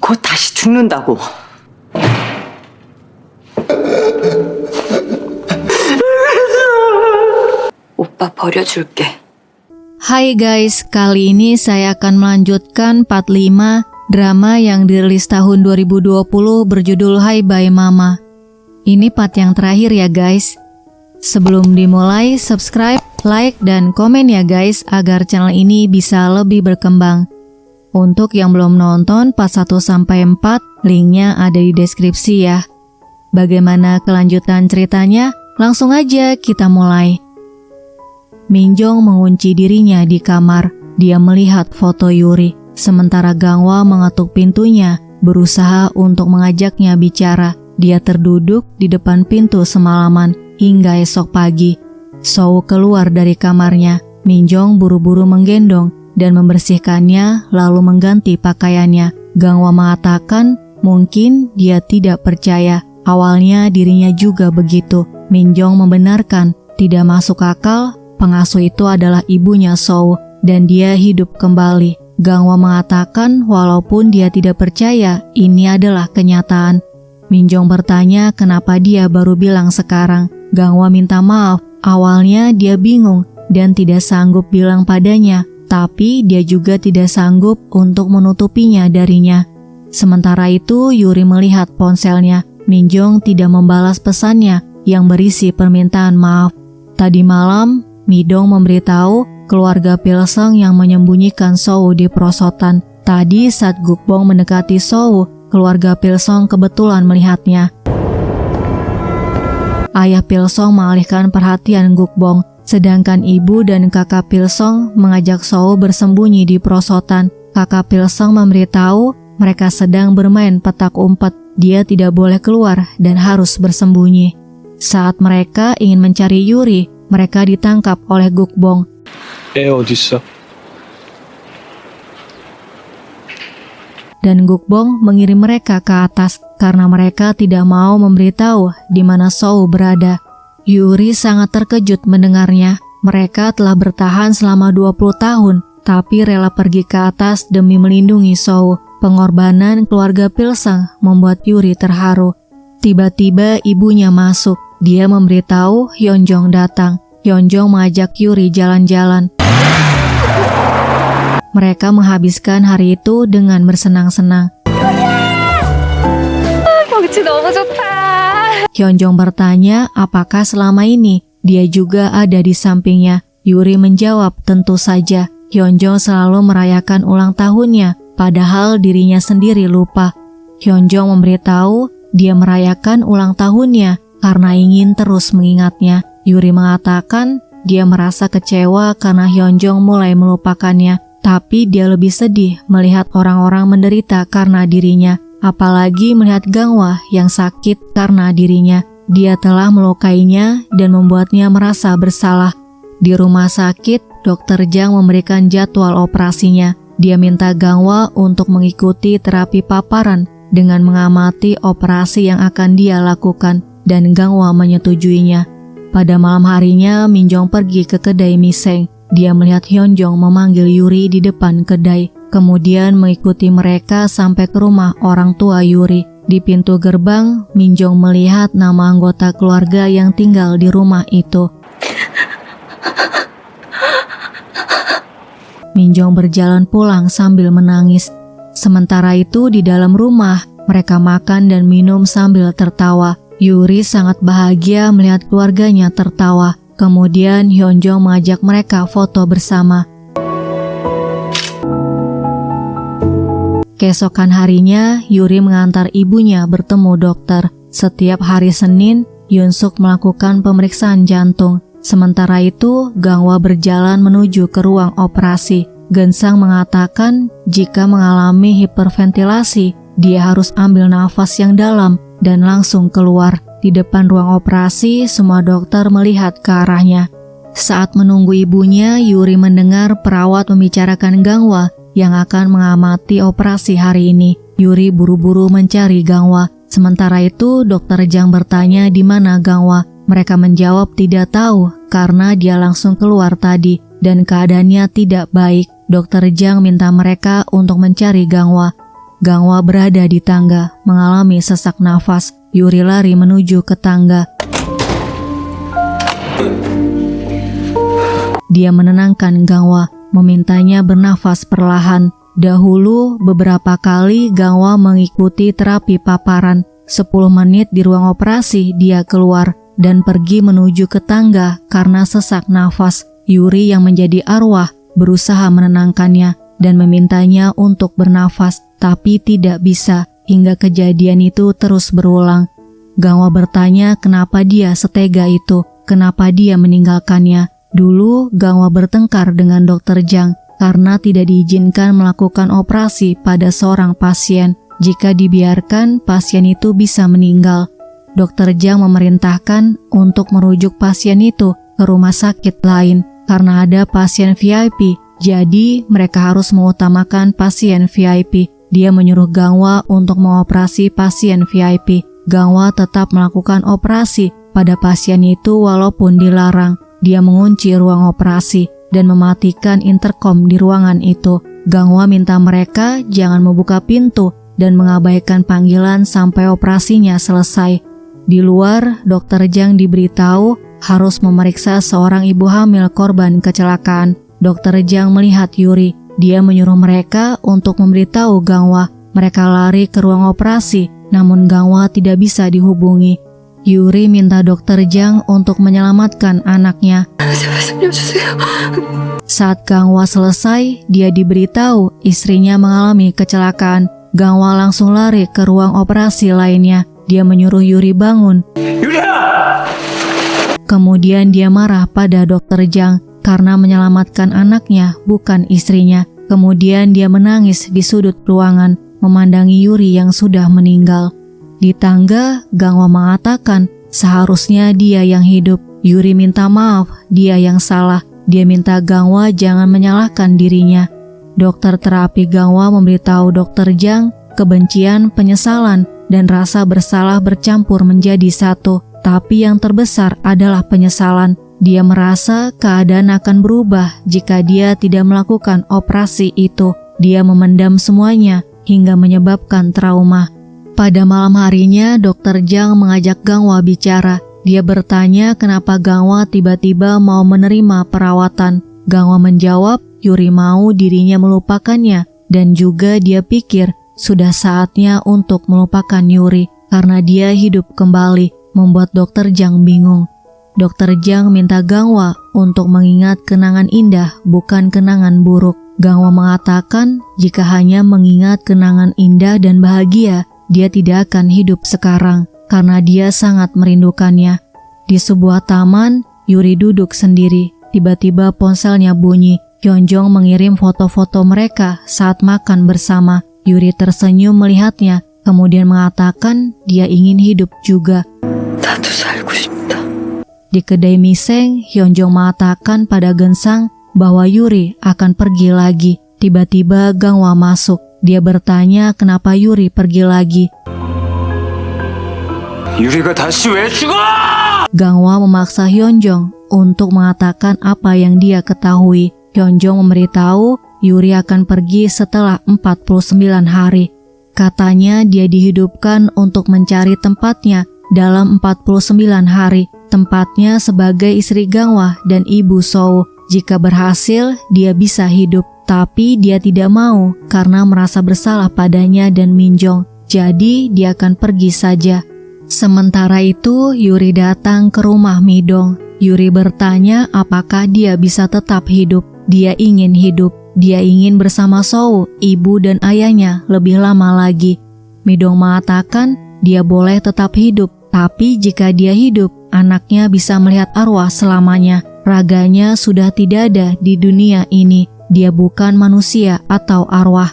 곧 다시 죽는다고. 오빠 버려줄게. Hai guys, kali ini saya akan melanjutkan part 5 drama yang dirilis tahun 2020 berjudul Hai Bye Mama. Ini part yang terakhir ya guys. Sebelum dimulai, subscribe, like, dan komen ya guys agar channel ini bisa lebih berkembang. Untuk yang belum nonton part 1-4, linknya ada di deskripsi ya. Bagaimana kelanjutan ceritanya? Langsung aja kita mulai. Minjong mengunci dirinya di kamar. Dia melihat foto Yuri, sementara Gangwa mengetuk pintunya, berusaha untuk mengajaknya bicara. Dia terduduk di depan pintu semalaman hingga esok pagi. Sou keluar dari kamarnya. Minjong buru-buru menggendong dan membersihkannya lalu mengganti pakaiannya. Gangwa mengatakan mungkin dia tidak percaya. Awalnya dirinya juga begitu. Minjong membenarkan, tidak masuk akal. Pengasuh itu adalah ibunya Sou dan dia hidup kembali. Gangwa mengatakan walaupun dia tidak percaya, ini adalah kenyataan. Minjong bertanya kenapa dia baru bilang sekarang. Gangwa minta maaf. Awalnya dia bingung dan tidak sanggup bilang padanya, tapi dia juga tidak sanggup untuk menutupinya darinya. Sementara itu Yuri melihat ponselnya. Minjong tidak membalas pesannya yang berisi permintaan maaf. Tadi malam Midong memberitahu keluarga Pilseng yang menyembunyikan Sou di perosotan. Tadi saat Gukbong mendekati Sou, keluarga Pilseng kebetulan melihatnya. Ayah Pilseng mengalihkan perhatian Gukbong, sedangkan ibu dan kakak Pilseng mengajak Sou bersembunyi di perosotan. Kakak Pilseng memberitahu mereka sedang bermain petak umpet. Dia tidak boleh keluar dan harus bersembunyi. Saat mereka ingin mencari Yuri, mereka ditangkap oleh Gukbong. 어딨어? Dan Gukbong mengirim mereka ke atas karena mereka tidak mau memberitahu di mana Sou berada. Yuri sangat terkejut mendengarnya. Mereka telah bertahan selama 20 tahun, tapi rela pergi ke atas demi melindungi Sou. Pengorbanan keluarga Pilseng membuat Yuri terharu. Tiba-tiba ibunya masuk. Dia memberitahu Hyunjong datang. Hyunjong mengajak Yuri jalan-jalan. Mereka menghabiskan hari itu dengan bersenang-senang. 경치 너무 좋다. Hyunjong bertanya apakah selama ini dia juga ada di sampingnya. Yuri menjawab tentu saja. Hyunjong selalu merayakan ulang tahunnya, padahal dirinya sendiri lupa. Hyunjong memberitahu dia merayakan ulang tahunnya karena ingin terus mengingatnya. Yuri mengatakan dia merasa kecewa karena Hyunjong mulai melupakannya, tapi dia lebih sedih melihat orang-orang menderita karena dirinya, apalagi melihat Gangwa yang sakit karena dirinya. Dia telah melukainya dan membuatnya merasa bersalah. Di rumah sakit, Dr. Jang memberikan jadwal operasinya. Dia minta Gangwa untuk mengikuti terapi paparan dengan mengamati operasi yang akan dia lakukan, dan Gangwa menyetujuinya. Pada malam harinya, Minjong pergi ke kedai Miseng. Dia melihat Hyunjong memanggil Yuri di depan kedai, kemudian mengikuti mereka sampai ke rumah orang tua Yuri. Di pintu gerbang, Minjong melihat nama anggota keluarga yang tinggal di rumah itu. Minjong berjalan pulang sambil menangis. Sementara itu di dalam rumah, mereka makan dan minum sambil tertawa. Yuri sangat bahagia melihat keluarganya tertawa. Kemudian Hyunjong mengajak mereka foto bersama. Keesokan harinya, Yuri mengantar ibunya bertemu dokter. Setiap hari Senin, Yunsuk melakukan pemeriksaan jantung. Sementara itu, Gangwa berjalan menuju ke ruang operasi. Gensang mengatakan jika mengalami hiperventilasi, dia harus ambil nafas yang dalam dan langsung keluar. Di depan ruang operasi, semua dokter melihat ke arahnya. Saat menunggu ibunya, Yuri mendengar perawat membicarakan Gangwa yang akan mengamati operasi hari ini. Yuri buru-buru mencari Gangwa. Sementara itu, Dr. Jang bertanya di mana Gangwa. Mereka menjawab tidak tahu karena dia langsung keluar tadi dan keadaannya tidak baik. Dr. Jang minta mereka untuk mencari Gangwa. Gangwa berada di tangga, mengalami sesak nafas. Yuri lari menuju ke tangga. Dia menenangkan Gangwa, memintanya bernafas perlahan. Dahulu beberapa kali Gangwa mengikuti terapi paparan. 10 menit di ruang operasi dia keluar dan pergi menuju ke tangga karena sesak nafas. Yuri yang menjadi arwah berusaha menenangkannya dan memintanya untuk bernafas, tapi tidak bisa hingga kejadian itu terus berulang. Gangwa bertanya kenapa dia setega itu, kenapa dia meninggalkannya. Dulu Gangwa bertengkar dengan Dr. Jang karena tidak diizinkan melakukan operasi pada seorang pasien. Jika dibiarkan, pasien itu bisa meninggal. Dr. Jang memerintahkan untuk merujuk pasien itu ke rumah sakit lain karena ada pasien VIP. Jadi mereka harus mengutamakan pasien VIP. Dia menyuruh Gangwa untuk mengoperasi pasien VIP. Gangwa tetap melakukan operasi pada pasien itu walaupun dilarang. Dia mengunci ruang operasi dan mematikan interkom di ruangan itu. Gangwa minta mereka jangan membuka pintu dan mengabaikan panggilan sampai operasinya selesai. Di luar, Dr. Jang diberitahu harus memeriksa seorang ibu hamil korban kecelakaan. Dr. Jang melihat Yuri. Dia menyuruh mereka untuk memberitahu Gangwa. Mereka lari ke ruang operasi, namun Gangwa tidak bisa dihubungi. Yuri minta Dr. Jang untuk menyelamatkan anaknya. Saat Gangwa selesai, dia diberitahu istrinya mengalami kecelakaan. Gangwa langsung lari ke ruang operasi lainnya. Dia menyuruh Yuri bangun. Kemudian dia marah pada Dr. Jang karena menyelamatkan anaknya, bukan istrinya. Kemudian dia menangis di sudut ruangan, memandangi Yuri yang sudah meninggal. Di tangga, Gangwa mengatakan seharusnya dia yang hidup. Yuri minta maaf, dia yang salah. Dia minta Gangwa jangan menyalahkan dirinya. Dokter terapi Gangwa memberitahu Dr. Jang kebencian, penyesalan, dan rasa bersalah bercampur menjadi satu. Tapi yang terbesar adalah penyesalan. Dia merasa keadaan akan berubah jika dia tidak melakukan operasi itu. Dia memendam semuanya hingga menyebabkan trauma. Pada malam harinya, Dr. Jang mengajak Gangwa bicara. Dia bertanya kenapa Gangwa tiba-tiba mau menerima perawatan. Gangwa menjawab Yuri mau dirinya melupakannya dan juga dia pikir sudah saatnya untuk melupakan Yuri karena dia hidup kembali, membuat Dr. Jang bingung. Dr. Jang minta Gangwa untuk mengingat kenangan indah, bukan kenangan buruk. Gangwa mengatakan jika hanya mengingat kenangan indah dan bahagia, dia tidak akan hidup sekarang karena dia sangat merindukannya. Di sebuah taman, Yuri duduk sendiri. Tiba-tiba ponselnya bunyi. Hyunjong mengirim foto-foto mereka saat makan bersama. Yuri tersenyum melihatnya, kemudian mengatakan dia ingin hidup juga. 나도 살고 싶다. Di kedai miseng, Hyunjong mengatakan pada Gensang bahwa Yuri akan pergi lagi. Tiba-tiba Gangwa masuk. Dia bertanya kenapa Yuri pergi lagi. 유리가 다시 왜 죽어? Gangwa memaksa Hyunjong untuk mengatakan apa yang dia ketahui. Hyunjong memberitahu Yuri akan pergi setelah 49 hari. Katanya dia dihidupkan untuk mencari tempatnya dalam 49 hari. Tempatnya sebagai istri Gangwa dan ibu Sou. Jika berhasil, dia bisa hidup. Tapi dia tidak mau karena merasa bersalah padanya dan Minjong. Jadi dia akan pergi saja. Sementara itu, Yuri datang ke rumah Midong. Yuri bertanya apakah dia bisa tetap hidup. Dia ingin hidup. Dia ingin bersama Sou, ibu dan ayahnya lebih lama lagi. Midong mengatakan dia boleh tetap hidup, tapi jika dia hidup, anaknya bisa melihat arwah selamanya. Raganya sudah tidak ada di dunia ini. Dia bukan manusia atau arwah.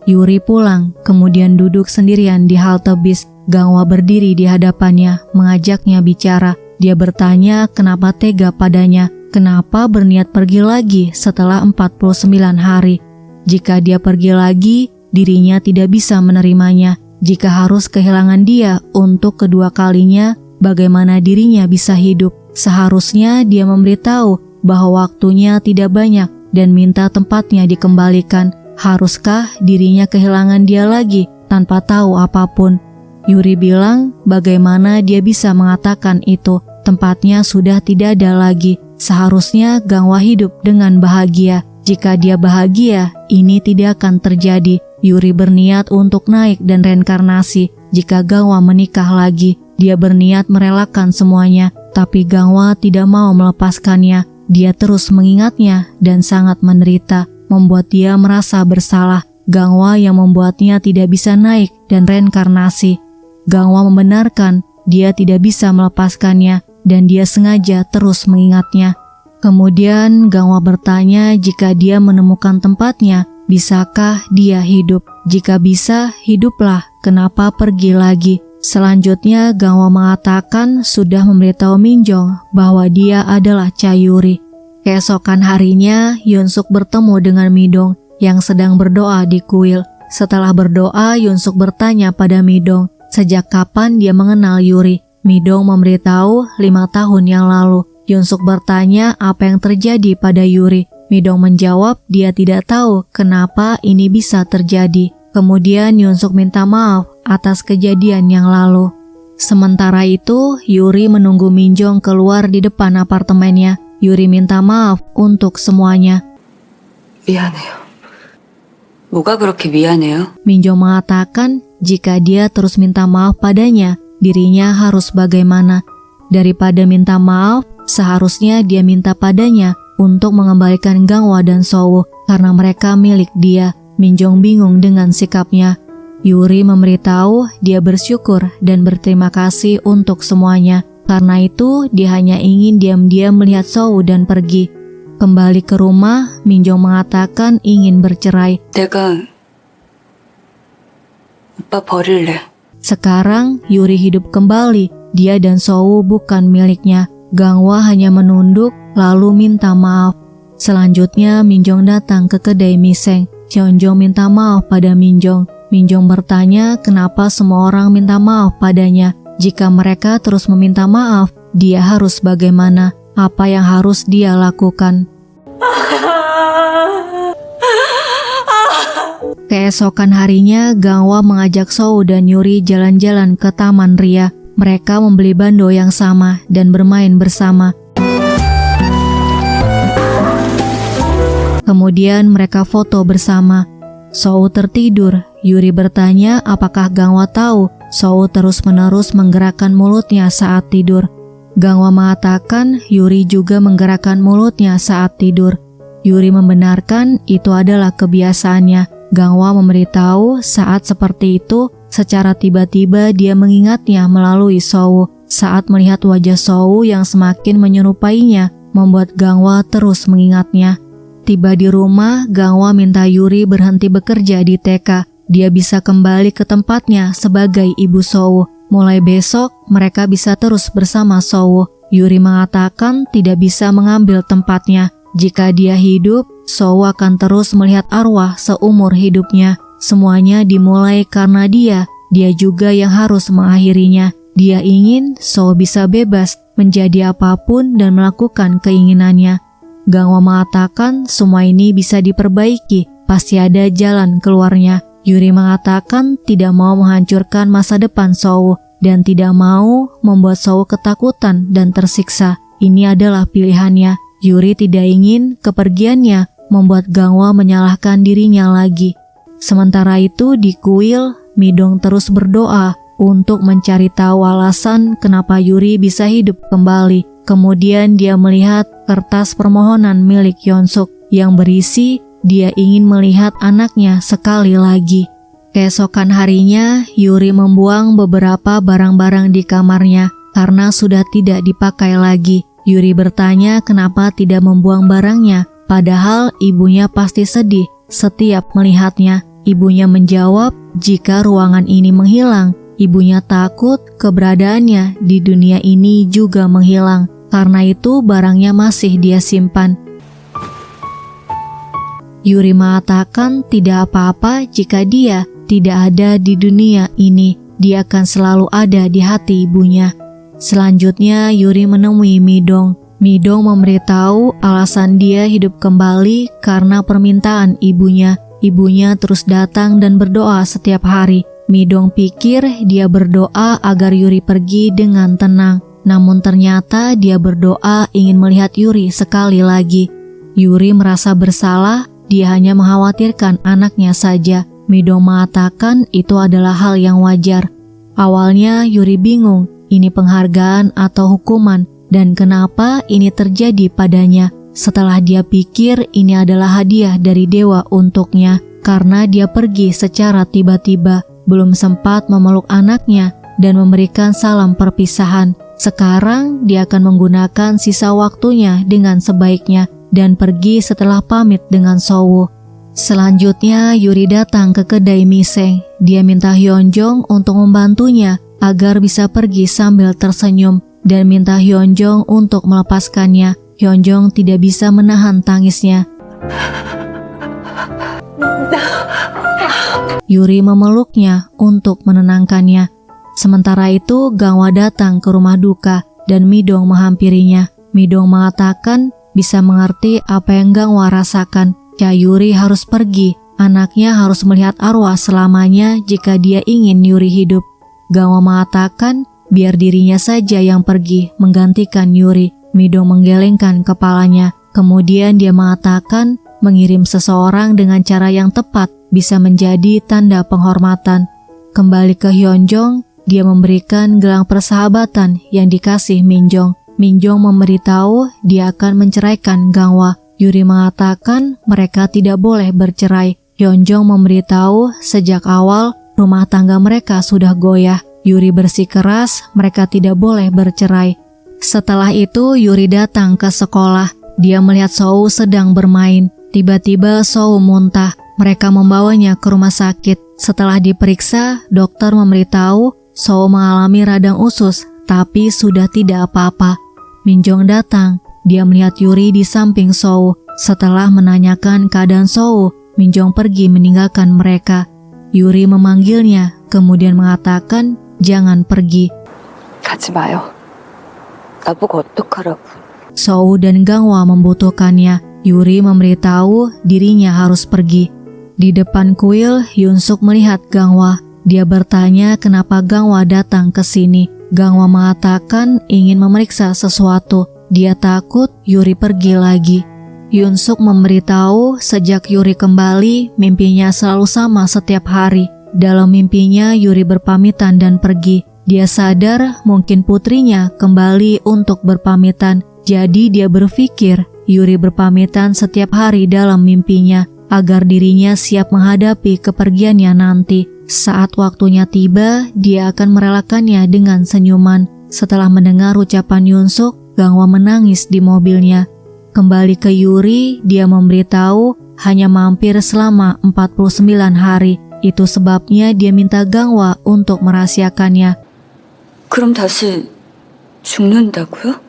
Yuri pulang, kemudian duduk sendirian di halte bis. Gangwa berdiri di hadapannya, mengajaknya bicara. Dia bertanya kenapa tega padanya, kenapa berniat pergi lagi setelah 49 hari. Jika dia pergi lagi, dirinya tidak bisa menerimanya. Jika harus kehilangan dia untuk kedua kalinya, bagaimana dirinya bisa hidup? Seharusnya dia memberitahu bahwa waktunya tidak banyak dan minta tempatnya dikembalikan. Haruskah dirinya kehilangan dia lagi tanpa tahu apapun. Yuri bilang bagaimana dia bisa mengatakan itu, tempatnya sudah tidak ada lagi. Seharusnya Gangwa hidup dengan bahagia. Jika dia bahagia, ini tidak akan terjadi. Yuri berniat untuk naik dan reinkarnasi. Jika Gangwa menikah lagi, dia berniat merelakan semuanya. Tapi Gangwa tidak mau melepaskannya. Dia terus mengingatnya dan sangat menderita, membuat dia merasa bersalah. Gangwa yang membuatnya tidak bisa naik dan reinkarnasi. Gangwa membenarkan dia tidak bisa melepaskannya dan dia sengaja terus mengingatnya. Kemudian Gangwa bertanya jika dia menemukan tempatnya, bisakah dia hidup? Jika bisa, hiduplah, kenapa pergi lagi? Selanjutnya Gangwa mengatakan sudah memberitahu Minjong bahwa dia adalah Yuri. Keesokan harinya, Yunsuk bertemu dengan Midong yang sedang berdoa di kuil. Setelah berdoa, Yunsuk bertanya pada Midong, sejak kapan dia mengenal Yuri? Midong memberitahu 5 tahun yang lalu. Yunsuk bertanya apa yang terjadi pada Yuri. Midong menjawab dia tidak tahu kenapa ini bisa terjadi. Kemudian Yunsuk minta maaf atas kejadian yang lalu. Sementara itu, Yuri menunggu Minjong keluar di depan apartemennya. Yuri minta maaf untuk semuanya. 미안해요. 뭐가 그렇게 미안해요? Minjong mengatakan jika dia terus minta maaf padanya, dirinya harus bagaimana. Daripada minta maaf, seharusnya dia minta padanya untuk mengembalikan Gangwa dan Sowo karena mereka milik dia. Minjong bingung dengan sikapnya. Yuri memberitahu dia bersyukur dan berterima kasih untuk semuanya. Karena itu, dia hanya ingin diam-diam melihat Sowo dan pergi. Kembali ke rumah, Minjong mengatakan ingin bercerai. 내가 오빠 버릴래. Sekarang, Yuri hidup kembali. Dia dan Sowo bukan miliknya. Gangwa hanya menunduk lalu minta maaf. Selanjutnya, Minjong datang ke kedai Miseng. Cheonjong minta maaf pada Minjong. Minjong bertanya kenapa semua orang minta maaf padanya. Jika mereka terus meminta maaf, dia harus bagaimana? Apa yang harus dia lakukan? Keesokan harinya, Gangwa mengajak Sowo dan Yuri jalan-jalan ke Taman Ria. Mereka membeli bando yang sama dan bermain bersama. Kemudian mereka foto bersama. Sowo tertidur. Yuri bertanya apakah Gangwa tahu. Sowo terus-menerus menggerakkan mulutnya saat tidur. Gangwa mengatakan Yuri juga menggerakkan mulutnya saat tidur. Yuri membenarkan itu adalah kebiasaannya. Gangwa memberitahu saat seperti itu, secara tiba-tiba dia mengingatnya melalui Sowo. Saat melihat wajah Sowo yang semakin menyerupainya, membuat Gangwa terus mengingatnya. Tiba di rumah, Gangwa minta Yuri berhenti bekerja di TK. Dia bisa kembali ke tempatnya sebagai ibu Sowo. Mulai besok, mereka bisa terus bersama Sowo. Yuri mengatakan tidak bisa mengambil tempatnya. Jika dia hidup, Sowo akan terus melihat arwah seumur hidupnya. Semuanya dimulai karena dia juga yang harus mengakhirinya. Dia ingin Sowo bisa bebas, menjadi apapun dan melakukan keinginannya. Gangwa mengatakan semua ini bisa diperbaiki, pasti ada jalan keluarnya. Yuri mengatakan tidak mau menghancurkan masa depan Sowo dan tidak mau membuat Sowo ketakutan dan tersiksa. Ini adalah pilihannya. Yuri tidak ingin kepergiannya membuat Gangwa menyalahkan dirinya lagi. Sementara itu di kuil, Midong terus berdoa untuk mencari tahu alasan kenapa Yuri bisa hidup kembali. Kemudian dia melihat kertas permohonan milik Yunsuk yang berisi dia ingin melihat anaknya sekali lagi. Keesokan harinya, Yuri membuang beberapa barang-barang di kamarnya karena sudah tidak dipakai lagi. Yuri bertanya kenapa tidak membuang barangnya, padahal ibunya pasti sedih setiap melihatnya. Ibunya menjawab jika ruangan ini menghilang, ibunya takut keberadaannya di dunia ini juga menghilang. Karena itu barangnya masih dia simpan. Yuri mengatakan tidak apa-apa jika dia tidak ada di dunia ini. Dia akan selalu ada di hati ibunya. Selanjutnya Yuri menemui Midong. Midong memberitahu alasan dia hidup kembali karena permintaan ibunya. Ibunya terus datang dan berdoa setiap hari. Midong pikir dia berdoa agar Yuri pergi dengan tenang. Namun ternyata dia berdoa ingin melihat Yuri sekali lagi. Yuri merasa bersalah, dia hanya mengkhawatirkan anaknya saja. Midong mengatakan itu adalah hal yang wajar. Awalnya Yuri bingung, ini penghargaan atau hukuman, dan kenapa ini terjadi padanya. Setelah dia pikir ini adalah hadiah dari dewa untuknya, karena dia pergi secara tiba-tiba, belum sempat memeluk anaknya dan memberikan salam perpisahan. Sekarang dia akan menggunakan sisa waktunya dengan sebaiknya dan pergi setelah pamit dengan Sowo. Selanjutnya Yuri datang ke kedai miseng. Dia minta Hyunjong untuk membantunya agar bisa pergi sambil tersenyum dan minta Hyunjong untuk melepaskannya. Hyunjong tidak bisa menahan tangisnya. Yuri memeluknya untuk menenangkannya. Sementara itu Gangwa datang ke rumah duka dan Midong menghampirinya. Midong mengatakan bisa mengerti apa yang Gangwa rasakan. Yuri harus pergi, anaknya harus melihat arwah selamanya jika dia ingin Yuri hidup. Gangwa mengatakan biar dirinya saja yang pergi menggantikan Yuri. Midong menggelengkan kepalanya. Kemudian dia mengatakan mengirim seseorang dengan cara yang tepat bisa menjadi tanda penghormatan. Kembali ke Hyunjong, dia memberikan gelang persahabatan yang dikasih Minjong. Minjong memberitahu dia akan menceraikan Gangwa. Yuri mengatakan mereka tidak boleh bercerai. Hyunjong memberitahu sejak awal rumah tangga mereka sudah goyah. Yuri bersikeras mereka tidak boleh bercerai. Setelah itu Yuri datang ke sekolah. Dia melihat Sowo sedang bermain. Tiba-tiba Sowo muntah. Mereka membawanya ke rumah sakit. Setelah diperiksa, dokter memberitahu Sowo mengalami radang usus, tapi sudah tidak apa-apa. Minjong datang. Dia melihat Yuri di samping Sowo. Setelah menanyakan keadaan Sowo, Minjong pergi meninggalkan mereka. Yuri memanggilnya, kemudian mengatakan jangan pergi. 가지 마요. 나보고 어떡하라고. Sowo dan Gangwa membutuhkannya. Yuri memberitahu dirinya harus pergi. Di depan kuil, Yunsuk melihat Gangwa. Dia bertanya kenapa Gangwa datang ke sini. Gangwa mengatakan ingin memeriksa sesuatu. Dia takut Yuri pergi lagi. Yunsuk memberitahu sejak Yuri kembali, mimpinya selalu sama setiap hari. Dalam mimpinya Yuri berpamitan dan pergi. Dia sadar mungkin putrinya kembali untuk berpamitan. Jadi dia berpikir Yuri berpamitan setiap hari dalam mimpinya agar dirinya siap menghadapi kepergiannya nanti. Saat waktunya tiba, dia akan merelakannya dengan senyuman. Setelah mendengar ucapan Yunsuk, Gangwa menangis di mobilnya. Kembali ke Yuri, dia memberitahu hanya mampir selama 49 hari. Itu sebabnya dia minta Gangwa untuk merahasiakannya. 그럼 다시 죽는다고요?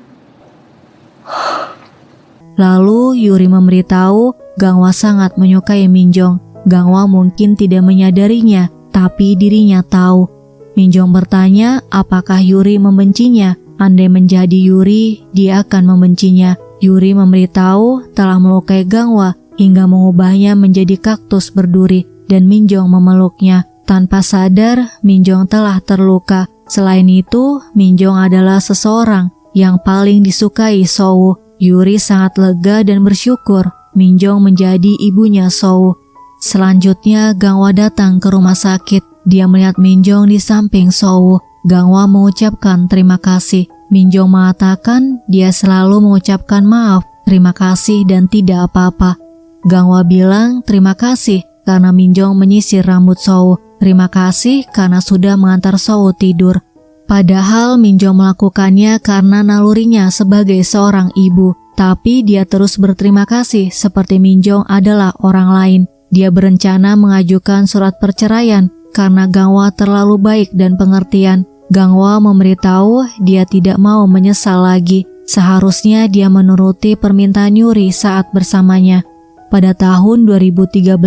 Lalu Yuri memberitahu Gangwa sangat menyukai Minjong. Gangwa mungkin tidak menyadarinya, tapi dirinya tahu. Minjong bertanya apakah Yuri membencinya. Andai menjadi Yuri, dia akan membencinya. Yuri memberitahu telah melukai Gangwa hingga mengubahnya menjadi kaktus berduri dan Minjong memeluknya. Tanpa sadar, Minjong telah terluka. Selain itu, Minjong adalah seseorang yang paling disukai Sowo. Yuri sangat lega dan bersyukur Minjong menjadi ibunya Sowo. Selanjutnya, Gangwa datang ke rumah sakit. Dia melihat Minjong di samping Sowo. Gangwa mengucapkan terima kasih. Minjong mengatakan dia selalu mengucapkan maaf, terima kasih dan tidak apa-apa. Gangwa bilang terima kasih karena Minjong menyisir rambut Sowo. Terima kasih karena sudah mengantar Sowo tidur. Padahal Minjong melakukannya karena nalurinya sebagai seorang ibu. Tapi dia terus berterima kasih seperti Minjong adalah orang lain. Dia berencana mengajukan surat perceraian karena Gangwa terlalu baik dan pengertian. Gangwa memberitahu dia tidak mau menyesal lagi. Seharusnya dia menuruti permintaan Yuri saat bersamanya. Pada tahun 2013,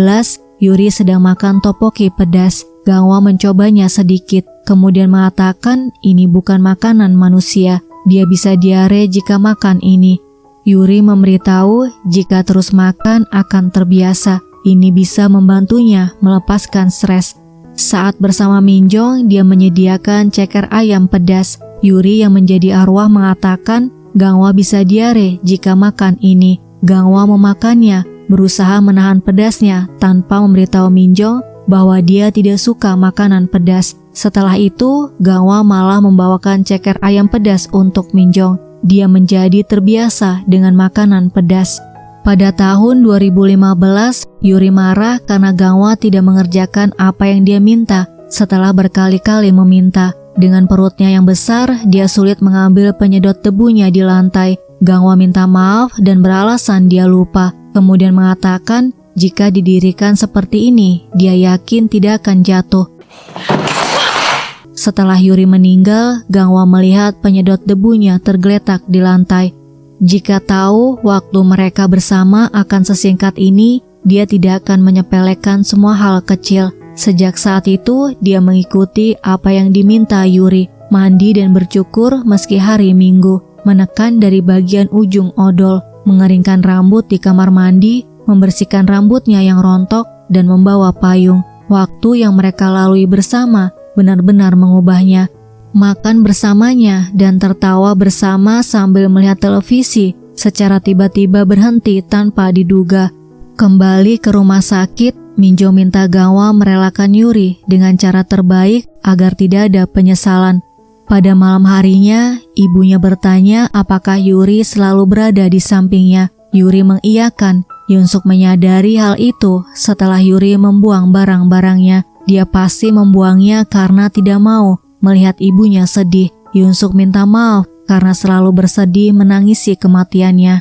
Yuri sedang makan topoki pedas. Gangwa mencobanya sedikit, kemudian mengatakan ini bukan makanan manusia. Dia bisa diare jika makan ini. Yuri memberitahu jika terus makan akan terbiasa. Ini bisa membantunya melepaskan stres. Saat bersama Minjong, dia menyediakan ceker ayam pedas. Yuri yang menjadi arwah mengatakan Gangwa bisa diare jika makan ini. Gangwa memakannya, berusaha menahan pedasnya tanpa memberitahu Minjong bahwa dia tidak suka makanan pedas. Setelah itu, Gangwa malah membawakan ceker ayam pedas untuk Minjong. Dia menjadi terbiasa dengan makanan pedas. Pada tahun 2015, Yuri marah karena Gangwa tidak mengerjakan apa yang dia minta setelah berkali-kali meminta. Dengan perutnya yang besar, dia sulit mengambil penyedot debunya di lantai. Gangwa minta maaf dan beralasan dia lupa. Kemudian mengatakan jika didirikan seperti ini, dia yakin tidak akan jatuh. Setelah Yuri meninggal, Gangwa melihat penyedot debunya tergeletak di lantai. Jika tahu waktu mereka bersama akan sesingkat ini, dia tidak akan menyepelekan semua hal kecil. Sejak saat itu, dia mengikuti apa yang diminta Yuri, mandi dan bercukur meski hari Minggu, menekan dari bagian ujung odol, mengeringkan rambut di kamar mandi, membersihkan rambutnya yang rontok, dan membawa payung. Waktu yang mereka lalui bersama benar-benar mengubahnya. Makan bersamanya dan tertawa bersama sambil melihat televisi secara tiba-tiba berhenti tanpa diduga. Kembali ke rumah sakit, Minjong minta Gangwa merelakan Yuri dengan cara terbaik agar tidak ada penyesalan. Pada malam harinya, ibunya bertanya apakah Yuri selalu berada di sampingnya. Yuri mengiyakan. Yunsuk menyadari hal itu setelah Yuri membuang barang-barangnya. Dia pasti membuangnya karena tidak mau melihat ibunya sedih. Yunsuk minta maaf karena selalu bersedih menangisi kematiannya.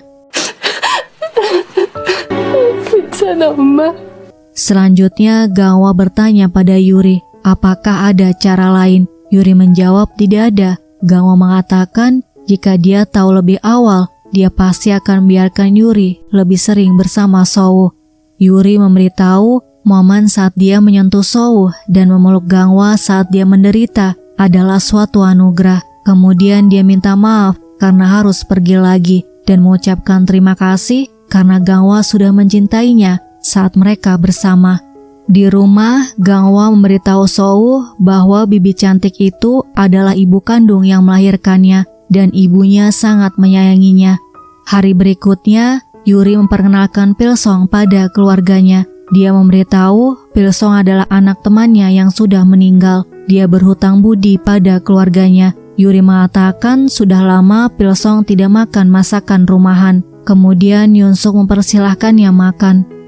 괜찮아, 엄마. Selanjutnya, Gangwa bertanya pada Yuri, apakah ada cara lain? Yuri menjawab tidak ada. Gangwa mengatakan jika dia tahu lebih awal, dia pasti akan biarkan Yuri lebih sering bersama Sowo. Yuri memberitahu momen saat dia menyentuh Sowo dan memeluk Gangwa saat dia menderita adalah suatu anugerah. Kemudian dia minta maaf karena harus pergi lagi dan mengucapkan terima kasih karena Gangwa sudah mencintainya saat mereka bersama. Di rumah, Gangwa memberitahu Sowo bahwa bibi cantik itu adalah ibu kandung yang melahirkannya dan ibunya sangat menyayanginya. Hari berikutnya, Yuri memperkenalkan Pilsong pada keluarganya. Dia memberitahu Pilsong adalah anak temannya yang sudah meninggal. Dia berhutang budi pada keluarganya. Yuri mengatakan sudah lama Pilsong tidak makan masakan rumahan. Kemudian Yunsuk mempersilahkannya makan.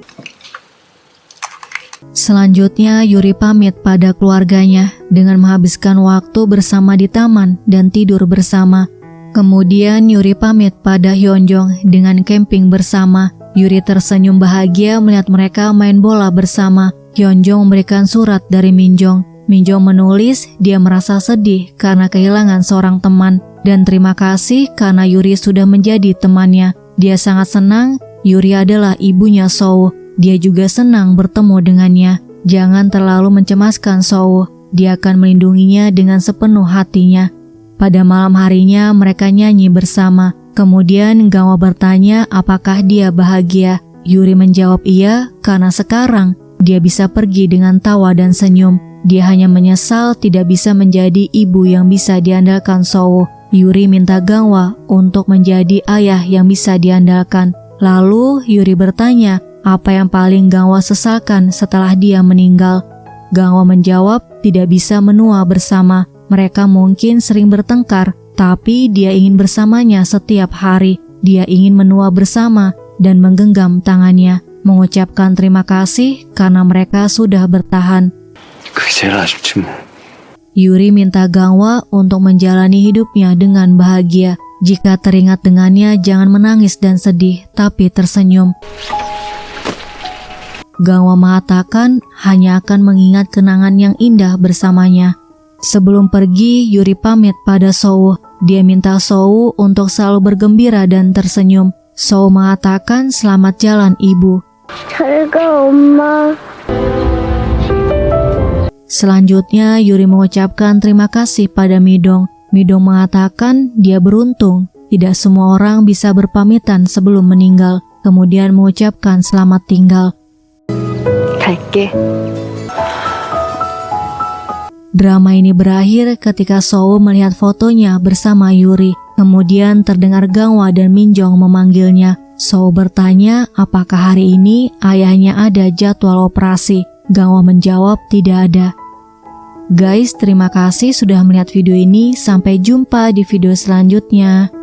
Selanjutnya Yuri pamit pada keluarganya dengan menghabiskan waktu bersama di taman dan tidur bersama. Kemudian Yuri pamit pada Hyunjong dengan camping bersama. Yuri tersenyum bahagia melihat mereka main bola bersama. Hyunjong memberikan surat dari Minjong. Minjong menulis dia merasa sedih karena kehilangan seorang teman dan terima kasih karena Yuri sudah menjadi temannya. Dia sangat senang Yuri adalah ibunya Sowo. Dia juga senang bertemu dengannya. Jangan terlalu mencemaskan Sowo. Dia akan melindunginya dengan sepenuh hatinya. Pada malam harinya mereka nyanyi bersama. Kemudian Gangwa bertanya apakah dia bahagia. Yuri menjawab iya karena sekarang dia bisa pergi dengan tawa dan senyum. Dia hanya menyesal tidak bisa menjadi ibu yang bisa diandalkan Sowo. Yuri minta Gangwa untuk menjadi ayah yang bisa diandalkan. Lalu Yuri bertanya apa yang paling Gangwa sesalkan setelah dia meninggal. Gangwa menjawab tidak bisa menua bersama. Mereka mungkin sering bertengkar, tapi dia ingin bersamanya setiap hari. Dia ingin menua bersama dan menggenggam tangannya, mengucapkan terima kasih karena mereka sudah bertahan. 그게 제일 아쉽지 뭐. Yuri minta Gangwa untuk menjalani hidupnya dengan bahagia. Jika teringat dengannya, jangan menangis dan sedih, tapi tersenyum. Gangwa mengatakan hanya akan mengingat kenangan yang indah bersamanya. Sebelum pergi, Yuri pamit pada Sowo. Dia minta Sowo untuk selalu bergembira dan tersenyum. Sowo mengatakan selamat jalan ibu. 잘 가, 엄마. Selanjutnya, Yuri mengucapkan terima kasih pada Midong. Midong mengatakan dia beruntung. Tidak semua orang bisa berpamitan sebelum meninggal. Kemudian mengucapkan selamat tinggal. 갈게. Drama ini berakhir ketika Soo melihat fotonya bersama Yuri. Kemudian terdengar Gangwa dan Minjong memanggilnya. Soo bertanya apakah hari ini ayahnya ada jadwal operasi. Gangwa menjawab tidak ada. Guys, terima kasih sudah melihat video ini. Sampai jumpa di video selanjutnya.